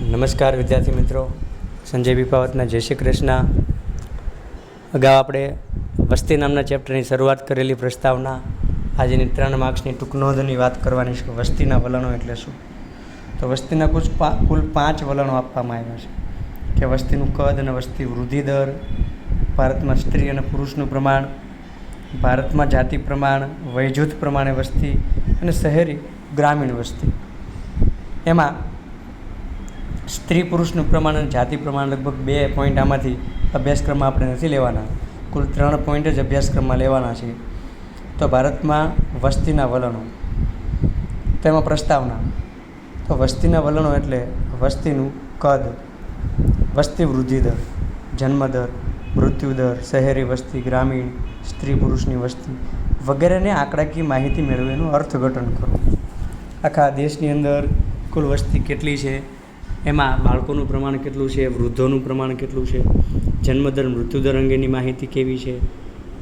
નમસ્કાર વિદ્યાર્થી મિત્રો, સંજય વિપાવતના જય શ્રી કૃષ્ણ. અગાઉ આપણે વસ્તી નામના ચેપ્ટરની શરૂઆત કરેલી પ્રસ્તાવના આજની 3 માર્ક્સની ટૂંક નોંધની વાત કરવાની છે. વસ્તીના વલણો એટલે શું? તો વસ્તીના કુલ 5 વલણો આપવામાં આવ્યા છે કે વસ્તીનું કદ અને વસ્તી વૃદ્ધિ દર, ભારતમાં સ્ત્રી અને પુરુષનું પ્રમાણ, ભારતમાં જાતિ પ્રમાણ, વયજૂથ પ્રમાણે વસ્તી અને શહેરી ગ્રામીણ વસ્તી. એમાં સ્ત્રી પુરુષનું પ્રમાણ અને જાતિ પ્રમાણ લગભગ 2 પોઈન્ટ આમાંથી અભ્યાસક્રમમાં આપણે નથી લેવાના, કુલ 3 પોઈન્ટ જ અભ્યાસક્રમમાં લેવાના છે. તો ભારતમાં વસ્તીના વલણો, તેમાં પ્રસ્તાવના. તો વસ્તીના વલણો એટલે વસ્તીનું કદ, વસ્તી વૃદ્ધિ દર, જન્મદર, મૃત્યુદર, શહેરી વસ્તી, ગ્રામીણ, સ્ત્રી પુરુષની વસ્તી વગેરેને આંકડાકીય માહિતી મેળવી એનું અર્થઘટન કરવું. આખા દેશની અંદર કુલ વસ્તી કેટલી છે, એમાં બાળકોનું પ્રમાણ કેટલું છે, વૃદ્ધોનું પ્રમાણ કેટલું છે, જન્મદર મૃત્યુદર અંગેની માહિતી કેવી છે,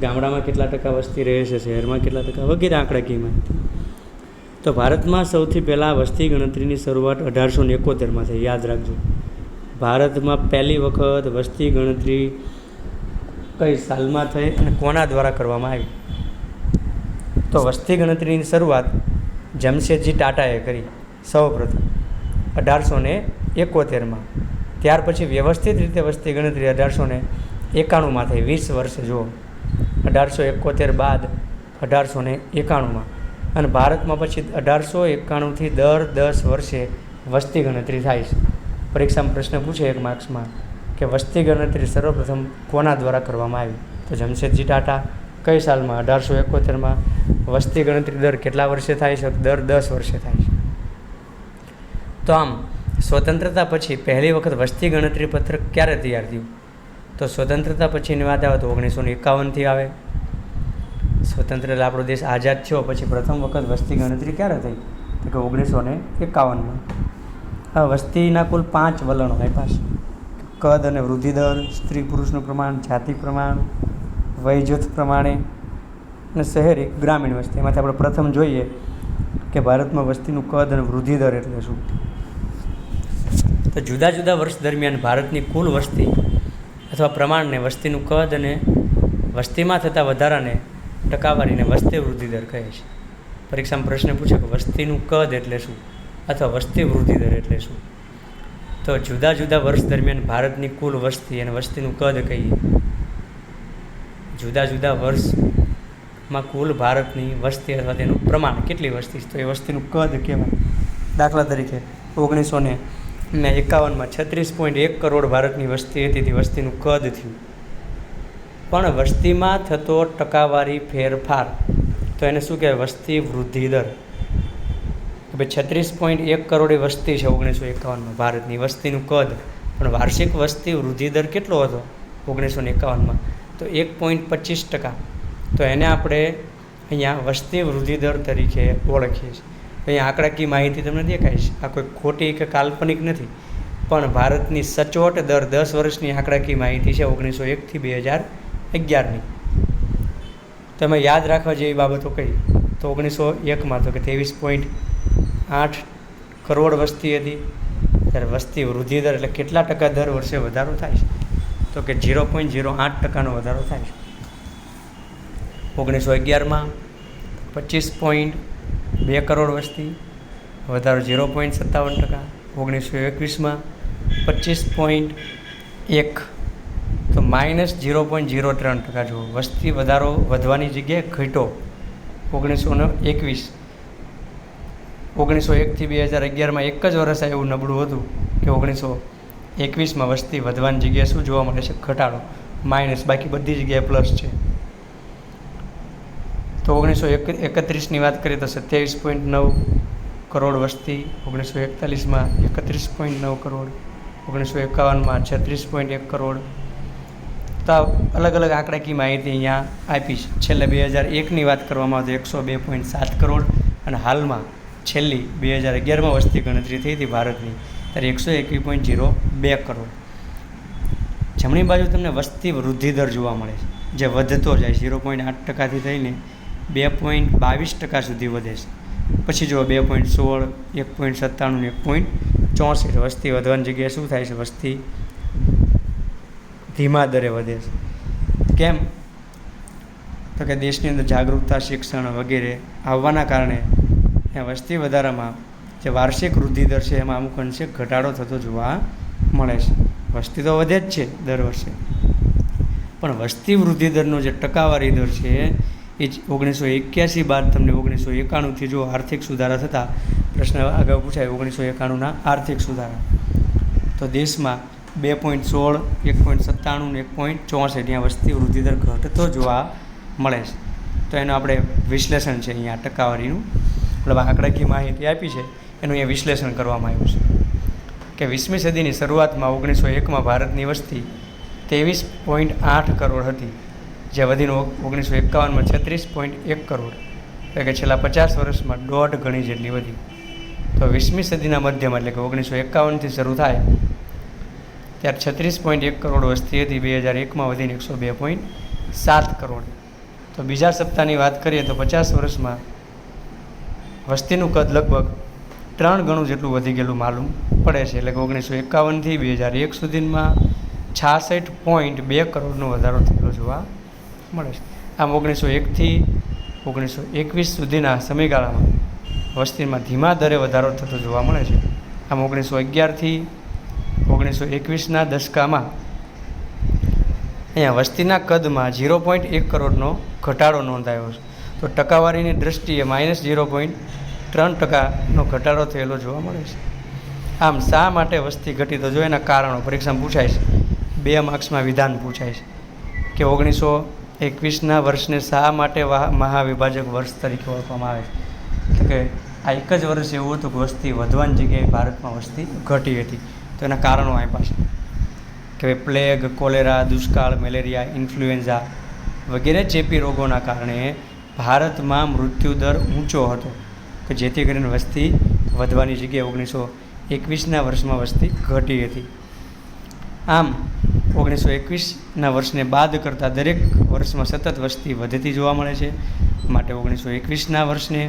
ગામડામાં કેટલા ટકા વસ્તી રહે છે, શહેરમાં કેટલા ટકા વગેરે આંકડાકીય માહિતી. તો ભારતમાં સૌથી પહેલાં વસ્તી ગણતરીની શરૂઆત 1871માં થઈ. યાદ રાખજો, ભારતમાં પહેલી વખત વસ્તી ગણતરી કઈ સાલમાં થઈ અને કોના દ્વારા કરવામાં આવી? તો વસ્તી ગણતરીની શરૂઆત જમશેદજી ટાટાએ કરી સૌપ્રથમ 1871માં. ત્યાર પછી વ્યવસ્થિત રીતે વસ્તી ગણતરી 1891માં થઈ. 20 વર્ષે જુઓ, 1871 બાદ 1891માં. અને ભારતમાં પછી 1891થી દર 10 વર્ષે વસ્તી ગણતરી થાય છે. પરીક્ષામાં પ્રશ્ન પૂછે 1 માર્ક્સમાં કે વસ્તી ગણતરી સર્વપ્રથમ કોના દ્વારા કરવામાં આવી? તો જમશેદજી ટાટા. કઈ સાલમાં? 1871માં. વસ્તી ગણતરી દર કેટલા વર્ષે થાય છે? દર 10 વર્ષે થાય છે. તો આમ સ્વતંત્રતા પછી પહેલી વખત વસ્તી ગણતરી પત્રક ક્યારે તૈયાર થયું? તો સ્વતંત્રતા પછીની વાત આવે તો 1951થી આવે. સ્વતંત્ર એટલે આપણો દેશ આઝાદ થયો પછી પ્રથમ વખત વસ્તી ગણતરી ક્યારે થઈ? તો કે 1951માં. હવે વસ્તીના કુલ 5 વલણો આપ્યા છે: કદ અને વૃદ્ધિ દર, સ્ત્રી પુરુષનું પ્રમાણ, જાતિ પ્રમાણ, વયજૂથ પ્રમાણે અને શહેરી ગ્રામીણ વસ્તી. એમાંથી આપણે પ્રથમ જોઈએ કે ભારતમાં વસ્તીનું કદ અને વૃદ્ધિ દર એટલે શું? તો જુદા જુદા વર્ષ દરમિયાન ભારતની કુલ વસ્તી અથવા પ્રમાણને વસ્તીનું કદ અને વસ્તીમાં થતા વધારાને ટકાવારીને વસ્તી વૃદ્ધિ દર કહે છે. પરીક્ષામાં પ્રશ્ન પૂછે કે વસ્તીનું કદ એટલે શું અથવા વસ્તી વૃદ્ધિ દર એટલે શું? તો જુદા જુદા વર્ષ દરમિયાન ભારતની કુલ વસ્તી અને વસ્તીનું કદ કહીએ. જુદા જુદા વર્ષમાં કુલ ભારતની વસ્તી અથવા તેનું પ્રમાણ કેટલી વસ્તી છે તો એ વસ્તીનું કદ કહેવાય. દાખલા તરીકે 1951માં 36.1 કરોડ ભારતની વસ્તી હતી, તે વસ્તીનું કદ થયું. પણ વસ્તીમાં થતો ટકાવારી ફેરફાર તો એને શું કહેવાય? વસ્તી વૃદ્ધિ દર. કે ભાઈ 36.1 કરોડ વસ્તી છે 1951માં ભારતની, વસ્તીનું કદ, પણ વાર્ષિક વસ્તી વૃદ્ધિ દર કેટલો હતો 1951માં? તો 1.25%. તો એને આપણે અહીંયા વસ્તી વૃદ્ધિ દર તરીકે ઓળખીએ છીએ. અહીંયા આંકડાકીય માહિતી તમને દેખાય છે. આ કોઈ ખોટી કે કાલ્પનિક નથી, પણ ભારતની સચોટ દર 10 વર્ષની આંકડાકીય માહિતી છે 1901થી 2011ની. તમે યાદ રાખવા જેવી બાબતો કઈ? તો 1901માં તો કે 23.8 કરોડ વસ્તી હતી, ત્યારે વસ્તી વૃદ્ધિ દર એટલે કેટલા ટકા દર વર્ષે વધારો થાય છે? તો કે 0.08% વધારો થાય છે. 1911માં 25.2 કરોડ વસ્તી, વધારો 0.57%. 1921માં 25.1 તો -0.03%. જુઓ, વસ્તી વધારો વધવાની જગ્યાએ ઘટ્યો. 1921 1901થી 2011માં એક જ વર્ષ એવું નબળું હતું કે 1921માં વસ્તી વધવાની જગ્યાએ શું જોવા મળે છે? ઘટાડો, માઇનસ. બાકી બધી જગ્યાએ પ્લસ છે. તો 1931ની વાત કરીએ તો 27.9 કરોડ વસ્તી, 1941માં 31.9 કરોડ, 1951માં 36.1 કરોડ. તો અલગ અલગ આંકડાકીય માહિતી અહીંયા આપી છે. છેલ્લે 2001ની વાત કરવામાં આવે તો 102.7 કરોડ, અને હાલમાં છેલ્લી 2011માં વસ્તી ગણતરી થઈ હતી ભારતની, ત્યારે 121.02 કરોડ. જમણી બાજુ તમને વસ્તી વૃદ્ધિ દર જોવા મળે છે, જે વધતો જાય 0.8%થી થઈને 2.22% સુધી વધે છે. પછી જુઓ 2.16, 1.97 ને 64 વસ્તી વધવાની જગ્યાએ શું થાય છે? વસ્તી ધીમા દરે વધે છે. કેમ? તો કે દેશની અંદર જાગૃતતા, શિક્ષણ વગેરે આવવાના કારણે વસ્તી વધારામાં જે વાર્ષિક વૃદ્ધિ દર છે એમાં અમુક અંશે ઘટાડો થતો જોવા મળે છે. વસ્તી તો વધે જ છે દર વર્ષે, પણ વસ્તી વૃદ્ધિ દરનો જે ટકાવારી દર છે એ 1981 બાદ તમને 1991થી જો આર્થિક સુધારા થતા, પ્રશ્ન આગળ પૂછાય 1991ના આર્થિક સુધારા, તો દેશમાં 2.16, 1.97 ને 1.64 ત્યાં વસ્તી વૃદ્ધિ દર ઘટતો જોવા મળે છે. તો એનું આપણે વિશ્લેષણ છે અહીંયા ટકાવારીનું, મતલબ આંકડાકીય માહિતી આપી છે એનું અહીંયા વિશ્લેષણ કરવામાં આવ્યું છે કે 20મી સદીની શરૂઆતમાં 1901માં ભારતની વસ્તી 23.8 કરોડ હતી, જે વધીને 1951માં 36.1 કરોડ, એટલે કે છેલ્લા 50 વર્ષમાં 1.5 ગણી જેટલી વધી. તો 20મી સદીના મધ્યમાં એટલે કે 1951થી શરૂ થાય ત્યારે 36.1 કરોડ વસ્તી હતી, 2001માં વધીને 102.7 કરોડ. તો બીજા સપ્તાહની વાત કરીએ તો 50 વર્ષમાં વસ્તીનું કદ લગભગ 3 ગણું જેટલું વધી ગયેલું માલુમ પડે છે. એટલે કે 1951થી 2001 સુધીમાં 66.2 કરોડનો વધારો થયેલો જોવા મળે છે. આમ 1901થી 1921 સુધીના સમયગાળામાં વસ્તીમાં ધીમા દરે વધારો થતો જોવા મળે છે. આમ 1911થી 1921ના દશકામાં અહીંયા વસ્તીના કદમાં 0.1 કરોડનો ઘટાડો નોંધાયો છે. તો ટકાવારીની દૃષ્ટિએ -0.3%નો ઘટાડો થયેલો જોવા મળે છે. આમ શા માટે વસ્તી ઘટી? તો જો એના કારણો પરીક્ષામાં પૂછાય છે, 2 માર્ક્સમાં વિધાન પૂછાય છે કે 1921ના વર્ષને શા માટે મહાવિભાજક વર્ષ તરીકે ઓળખવામાં આવે છે? તો કે આ એક જ વર્ષ એવું હતું કે વસ્તી વધવાની જગ્યાએ ભારતમાં વસ્તી ઘટી હતી. તો એના કારણો આપ્યા છે કે પ્લેગ, કોલેરા, દુષ્કાળ, મેલેરિયા, ઇન્ફ્લુએન્ઝા વગેરે ચેપી રોગોના કારણે ભારતમાં મૃત્યુદર ઊંચો હતો, કે જેથી કરીને વસ્તી વધવાની જગ્યાએ 1921ના વર્ષમાં વસ્તી ઘટી હતી. આમ 1921ના વર્ષને બાદ કરતાં દરેક વર્ષમાં સતત વસ્તી વધતી જોવા મળે છે. માટે 1921ના વર્ષને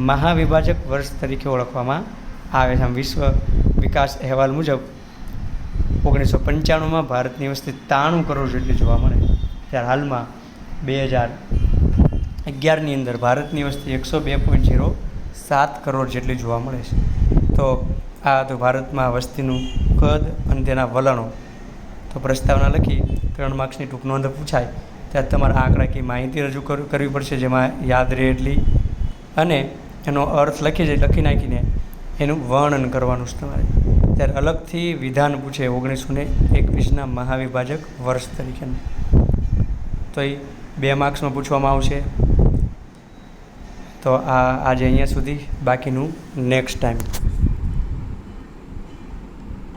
મહાવિભાજક વર્ષ તરીકે ઓળખવામાં આવે છે. આમ વિશ્વ વિકાસ અહેવાલ મુજબ 1995માં ભારતની વસ્તી 93 કરોડ જેટલી જોવા મળે, ત્યારે હાલમાં 2011ની અંદર ભારતની વસ્તી 102.07 કરોડ જેટલી જોવા મળે છે. તો આ તો ભારતમાં વસ્તીનું કદ અને તેના વલણો. તો પ્રસ્તાવના લખી 3 માર્ક્સની ટૂંક નોંધ પૂછાય ત્યારે તમારે આંકડાકીય માહિતી રજૂ કરવી પડશે, જેમાં યાદ રહે એટલી, અને એનો અર્થ લખી નાખીને એનું વર્ણન કરવાનું છે તમારે. ત્યારે અલગથી વિધાન પૂછે 1921ના મહાવિભાજક વર્ષ તરીકેનું, તો એ 2 માર્ક્સમાં પૂછવામાં આવશે. તો આજે અહીંયા સુધી, બાકીનું નેક્સ્ટ ટાઈમ.